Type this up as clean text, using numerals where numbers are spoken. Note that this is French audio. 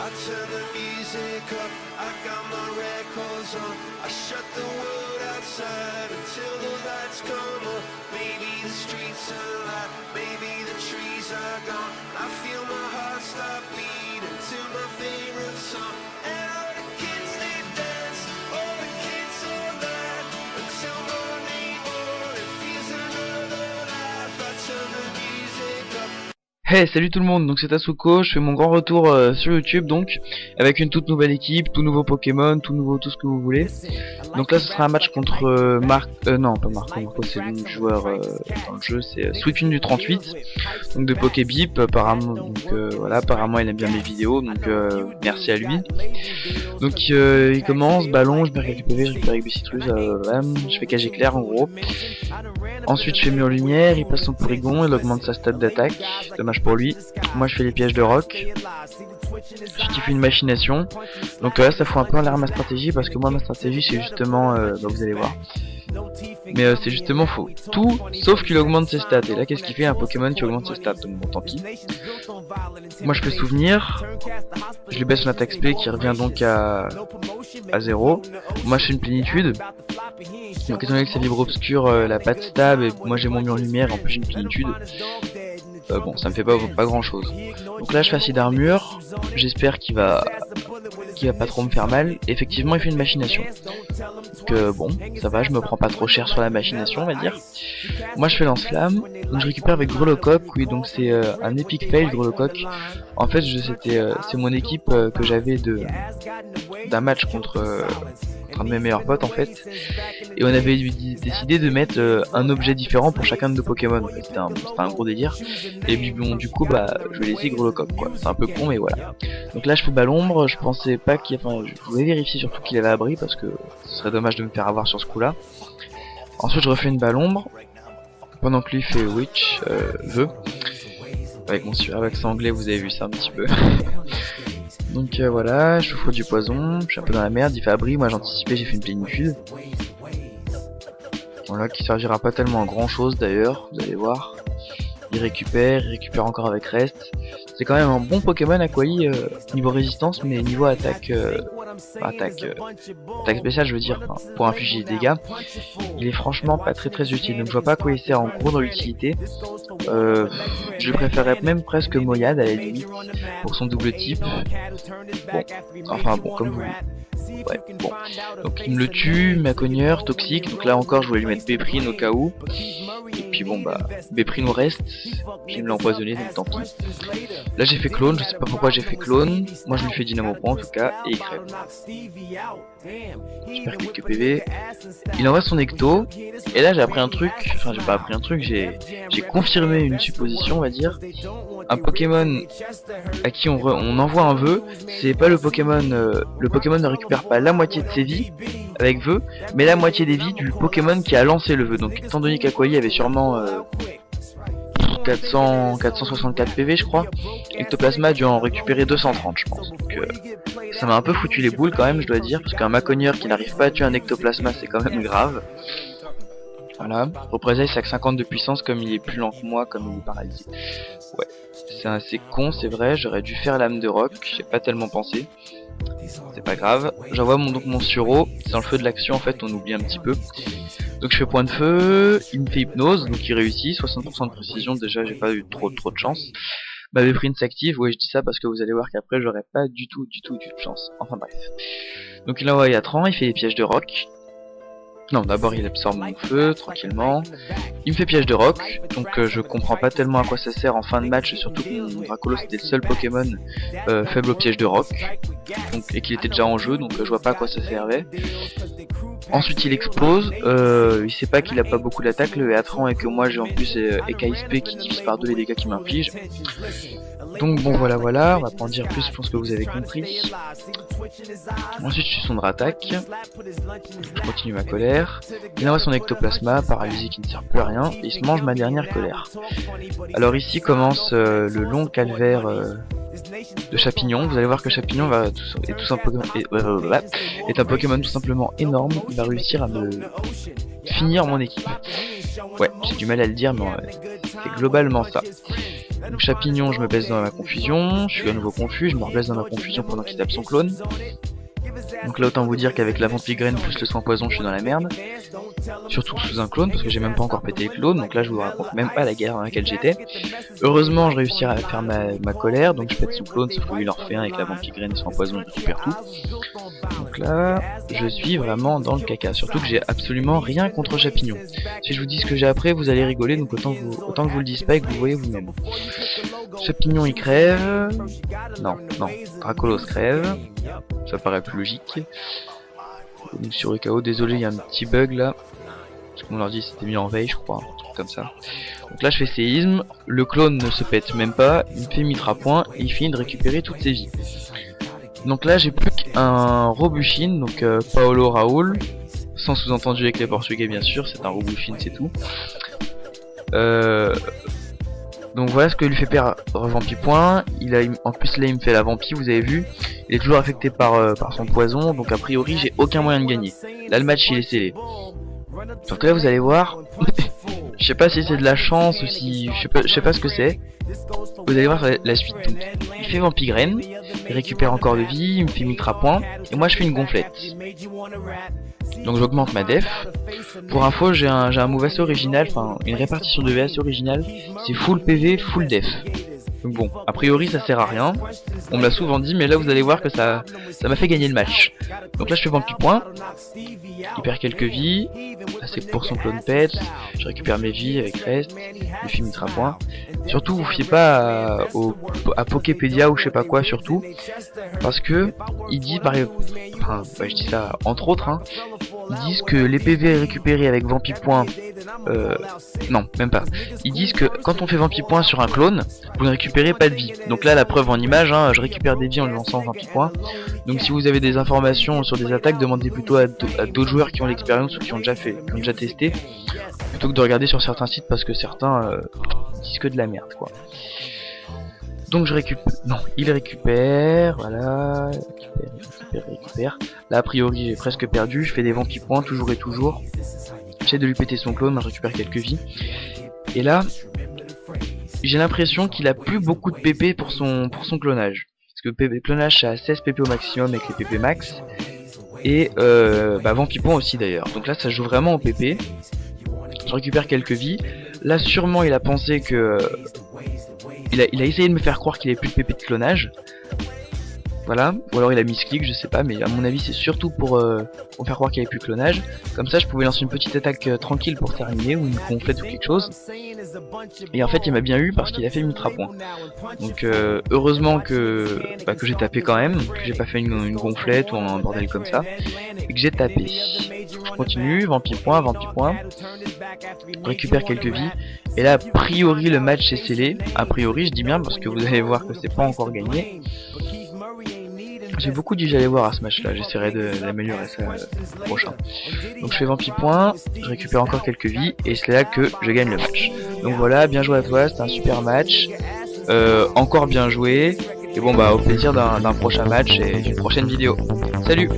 I turn the music up, I got my records on. I shut the world outside until the lights come on. Maybe the streets are alive, maybe the trees are gone. I feel my heart stop beating to my favorite song. And all the kids they dance, all the kids all night until morning, oh, it feels another life. I turn the music up. Hey, salut tout le monde, donc c'est Asuko, je fais mon grand retour sur YouTube donc, avec une toute nouvelle équipe, tout nouveau Pokémon, tout nouveau tout ce que vous voulez. Donc là ce sera un match contre non pas Marco c'est le joueur dans le jeu, c'est Sweepin du 38, donc de Pokébip apparemment, donc voilà, apparemment il aime bien mes vidéos, donc merci à lui. Donc il commence, ballon, je vais récupérer, je récupère avec Citrus, je fais cage éclair en gros. Ensuite je fais mur lumière, il passe son Porygon, il augmente sa stat d'attaque, dommage pour lui. Moi je fais les pièges de rock. Ensuite il fait une machination. Donc là ça fout un peu en l'air ma stratégie parce que moi ma stratégie c'est justement, vous allez voir. Mais c'est justement faux. Tout sauf qu'il augmente ses stats. Et là qu'est-ce qu'il fait, un Pokémon qui augmente ses stats? Donc bon tant pis. Moi je fais souvenir. Je lui baisse son attaque SP qui revient donc à 0. Moi je fais une plénitude. Donc étant donné que ça vibre obscur, la patte stab, et moi j'ai mon mur lumière, en plus j'ai une plénitude. Bon ça me fait pas grand chose. Donc là je fais acide d'armure. J'espère qu'il va pas trop me faire mal. Et effectivement il fait une machination. Donc bon ça va, je me prends pas trop cher sur la machination on va dire. Moi je fais lance-flamme. Donc je récupère avec Grelocoq. Oui donc c'est un epic fail Grelocoq. En fait c'est mon équipe que j'avais d'un match contre un de mes meilleurs potes en fait, et on avait décidé de mettre un objet différent pour chacun de nos Pokémon. En fait, c'était un gros délire, et puis bon du coup bah je vais laisser Grelocoq quoi, c'est un peu con mais voilà. Donc là je fais l'ombre, je pensais pas qu'il, enfin je voulais vérifier surtout qu'il avait abri parce que ce serait dommage de me faire avoir sur ce coup là. Ensuite je refais une ombre pendant que lui fait Witch, vœu, avec mon super accent anglais, vous avez vu ça un petit peu. Donc voilà, je souffre du poison, je suis un peu dans la merde, il fait abri, moi j'ai anticipé, j'ai fait une plénitude. Voilà, qui servira pas tellement à grand chose d'ailleurs, vous allez voir. Il récupère encore avec reste. C'est quand même un bon Pokémon Aquali niveau résistance, mais niveau attaque, attaque spéciale je veux dire, pour infliger des dégâts, il est franchement pas très utile. Donc je vois pas à quoi il sert en gros dans l'utilité. Je préférerais même presque Moyade à la limite pour son double type. Bon, enfin bon comme vous voulez. Ouais, bon. Donc il me le tue, ma cogneur, toxique. Donc là encore je voulais lui mettre Béprine au cas où. Et puis bon bah Béprine au reste. Puis il me l'a empoisonné donc tant pis. Là j'ai fait clone, je sais pas pourquoi j'ai fait clone. Moi je lui fais Dynamo Point en tout cas et il crève. Je perds quelques PV. Il envoie son Ecto. Et là j'ai appris un truc, enfin j'ai pas appris un truc, j'ai confirmé une supposition on va dire. Un Pokémon à qui on envoie un vœu, c'est pas le Pokémon ne récupère pas la moitié de ses vies avec vœu, mais la moitié des vies du Pokémon qui a lancé le vœu. Donc étant donné qu'Aquali avait sûrement 464 PV je crois, Ectoplasma a dû en récupérer 230 je pense. Donc ça m'a un peu foutu les boules quand même je dois dire, parce qu'un Macogneur qui n'arrive pas à tuer un Ectoplasma c'est quand même grave. Voilà, représailles c'est à 50 de puissance comme il est plus lent que moi, comme il est paralysé. Ouais, c'est assez con c'est vrai, j'aurais dû faire l'âme de roc, j'ai pas tellement pensé. C'est pas grave, j'envoie donc mon Suro, c'est dans le feu de l'action en fait, on oublie un petit peu. Donc je fais point de feu, il me fait hypnose, donc il réussit, 60% de précision, déjà j'ai pas eu trop de chance. Ma Béprine s'active, ouais je dis ça parce que vous allez voir qu'après j'aurai pas du tout de chance, enfin bref. Donc il envoie Yatran, il fait les pièges de roc. Non, d'abord il absorbe mon feu, tranquillement. Il me fait piège de roc, donc je comprends pas tellement à quoi ça sert en fin de match, surtout que mon Dracolo c'était le seul Pokémon faible au piège de roc, donc, et qu'il était déjà en jeu, donc je vois pas à quoi ça servait. Ensuite il explose, il sait pas qu'il a pas beaucoup d'attaque, le Atran, et que moi j'ai en plus EKSP qui divise par 2 les dégâts qu'il m'inflige. Donc bon voilà, on va pas en dire plus, je pense que vous avez compris. Ensuite je suis son attaque, je continue ma colère, il envoie son Ectoplasma, paralysé qui ne sert plus à rien, et il se mange ma dernière colère. Alors ici commence le long calvaire de Chapignon. Vous allez voir que Chapignon est un Pokémon tout simplement énorme, il va réussir à me finir mon équipe. Ouais, j'ai du mal à le dire mais c'est globalement ça. Donc Chapignon, je me baisse dans ma confusion, je suis à nouveau confus, je me reblesse dans ma confusion pendant qu'il tape son clone. Donc là autant vous dire qu'avec la Vampigraine plus le soin poison je suis dans la merde. Surtout sous un clone parce que j'ai même pas encore pété les clones, donc là je vous raconte même pas la guerre dans laquelle j'étais. Heureusement je réussis à faire ma colère, donc je pète son clone sauf que lui il en refait un avec la Vampigraine et soin poison, je récupère tout. Donc là je suis vraiment dans le caca, surtout que j'ai absolument rien contre Chapignon. Si je vous dis ce que j'ai après vous allez rigoler, donc autant que vous le dise pas et que vous voyez vous-même. Chapignon il crève, non, Dracolos crève, ça paraît plus logique. Donc sur le KO, désolé, il y a un petit bug là. Parce que mon ordi s'était mis en veille, je crois, un truc comme ça. Donc là, je fais séisme. Le clone ne se pète même pas. Il me fait mitra point et il finit de récupérer toutes ses vies. Donc là, j'ai plus qu'un Robuchine, donc Paolo Raoul. Sans sous-entendu avec les Portugais, bien sûr. C'est un Robuchine, c'est tout. Donc voilà ce que lui fait perdre Vampi point. En plus là il me fait la Vampi, vous avez vu. Il est toujours affecté par son poison, donc a priori j'ai aucun moyen de gagner. Là le match il est scellé. Donc là vous allez voir, je sais pas si c'est de la chance ou si je sais pas ce que c'est. Vous allez voir la suite. Donc, il fait Vampigraine, il récupère encore de vie, il me fait mitra point, et moi je fais une gonflette. Donc j'augmente ma def. Pour info j'ai un move assez original, enfin une répartition de V assez originale, c'est full PV, full def. Donc bon, a priori ça sert à rien, on me l'a souvent dit, mais là vous allez voir que ça m'a fait gagner le match. Donc là je fais Vampi point, il perd quelques vies, là c'est pour son clone pet, je récupère mes vies avec reste, je fais mitra point. Surtout vous fiez pas à Poképédia ou je sais pas quoi surtout, parce que il dit je dis ça entre autres, hein, ils disent que les PV récupérés avec Vampi point, non même pas, ils disent que quand on fait Vampi point sur un clone, vous ne récupérez pas de vie. Donc là la preuve en image, hein, je récupère des vies en lançant Vampi point. Donc si vous avez des informations sur des attaques, demandez plutôt à d'autres joueurs qui ont l'expérience ou qui ont déjà testé, plutôt que de regarder sur certains sites parce que certains disent que de la merde quoi. Donc je récupère, non, il récupère, voilà, récupère. Là a priori j'ai presque perdu, je fais des Vampi points toujours et toujours. J'essaie de lui péter son clone, je récupère quelques vies. Et là, j'ai l'impression qu'il a plus beaucoup de PP pour son clonage. Parce que clonage ça a 16 PP au maximum avec les PP max. Et Vampi point aussi d'ailleurs. Donc là ça joue vraiment au PP. Je récupère quelques vies. Là sûrement il a pensé que... Il a essayé de me faire croire qu'il avait plus de PP de clonage. Voilà, ou alors il a mis ce clic, je sais pas, mais à mon avis c'est surtout pour faire croire qu'il n'y avait plus de clonage. Comme ça je pouvais lancer une petite attaque tranquille pour terminer, ou une gonflette ou quelque chose. Et en fait il m'a bien eu parce qu'il a fait mitra point. Donc heureusement que j'ai tapé quand même, que j'ai pas fait une gonflette ou un bordel comme ça, et que j'ai tapé. Je continue, Vampi point, je récupère quelques vies, et là a priori le match est scellé. A priori je dis bien parce que vous allez voir que c'est pas encore gagné. J'ai beaucoup dit j'allais voir à ce match là, j'essaierai d'améliorer ça prochain. Donc je fais Vampi point, je récupère encore quelques vies et c'est là que je gagne le match. Donc voilà, bien joué à toi, c'était un super match, encore bien joué, et bon au plaisir d'un prochain match et d'une prochaine vidéo. Salut!